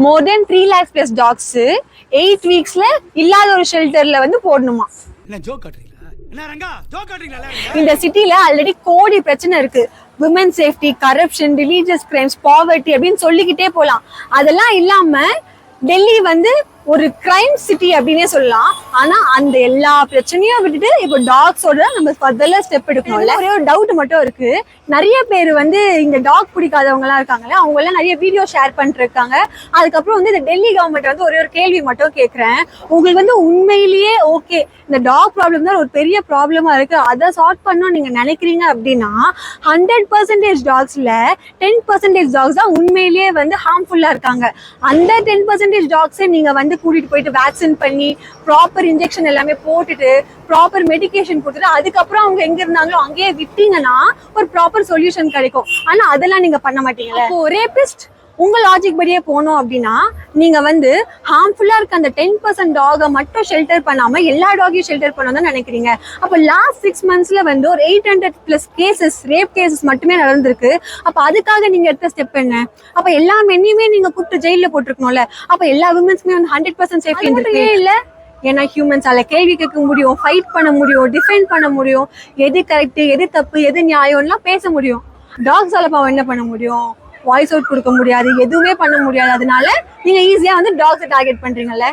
மோர் தென் 3 lakhs plus dogs 8 weeksல இல்லாத ஒரு ஷெல்டர்ல வந்து போடணுமா. இந்த சிட்டில ஆல்ரெடி கோடி பிரச்சனை இருக்கு. Women safety, corruption, religious crimes, poverty அப்படின்னு சொல்லிக்கிட்டே போலாம். அதெல்லாம் இல்லாம டெல்லி வந்து ஒரு கிரைம் சிட்டி அப்படின்னே சொல்லலாம். ஆனா அந்த எல்லா பிரச்சனையும் விட்டுட்டு இப்போ டாக்ஸோட நம்ம ஃபர்தர்ல ஸ்டெப் எடுக்கணும்ல. ஒரே ஒரு டவுட் மட்டும் இருக்கு. நிறைய பேர் வந்து இந்த டாக் பிடிக்காதவங்க எல்லாம் இருக்காங்கல்ல, அவங்க எல்லாம் நிறைய வீடியோ ஷேர் பண்ணிட்டு இருக்காங்க. அதுக்கப்புறம் வந்து இந்த டெல்லி கவர்மெண்ட் வந்து ஒரே ஒரு கேள்வி மட்டும் கேட்கிறேன். உங்களுக்கு வந்து உண்மையிலேயே ஓகே இந்த டாக் ப்ராப்ளம் தான் ஒரு பெரிய ப்ராப்ளமா இருக்கு, அதை சால்வ் பண்ணணும் நீங்க நினைக்கிறீங்க அப்படின்னா 100% டாக்ஸ்ல 10% டாக்ஸ் தான் உண்மையிலேயே வந்து ஹார்ம்ஃபுல்லா இருக்காங்க. அந்த 10% டாக்ஸை நீங்க வந்து கூட்டிட்டு போயிட்டு வேக்சின் பண்ணி ப்ராப்பர் இன்ஜெக்ஷன் எல்லாமே போட்டுட்டு ப்ராப்பர் மெடிகேஷன் கொடுத்துட்டு அதுக்கப்புறம் அவங்க எங்க இருந்தாங்களோ அங்கேயே விட்டீங்கன்னா ஒரு ப்ராப்பர் சொல்யூஷன் கிடைக்கும். ஆனா அதெல்லாம் நீங்க பண்ண மாட்டீங்களா? இப்போ ரேபிஸ்ட் உங்க லாஜிக் படியே போனோம் அப்படின்னா நீங்க வந்து ஹார்ம்ஃபுல்லா இருக்க அந்த 10% டாகை மட்டும் ஷெல்டர் பண்ணாம எல்லா டாகையும் ஷெல்டர் பண்ணணும் நினைக்கிறீங்க. அப்ப லாஸ்ட் 6 monthsல வந்து ஒரு 800+ கேசஸ் ரேப் கேசஸ் மட்டுமே நடந்திருக்கு. அப்ப அதுக்காக நீங்க எடுத்த ஸ்டெப் என்ன? அப்ப எல்லா மென்னையுமே நீங்க கூப்பிட்டு ஜெயில போட்டிருக்கணும்ல. அப்ப எல்லா விமன்ஸ்க்குமே வந்து 100% சேஃப்டி இருந்திருக்கு இல்ல? ஏன்னா ஹியூமன்ஸால கேள்வி கேட்க முடியும், ஃபைட் பண்ண முடியும், டிஃபெண்ட் பண்ண முடியும், எது கரெக்ட் எது தப்பு எது நியாயம்லாம் பேச முடியும். டாக்ஸால பாவம் என்ன பண்ண முடியும்? வாய்ஸ் அவுட் கொடுக்க முடியாது, எதுவுமே பண்ண முடியாது. அதனால நீங்க ஈஸியா வந்து டாக்ஸை டார்கெட் பண்றீங்கல்ல.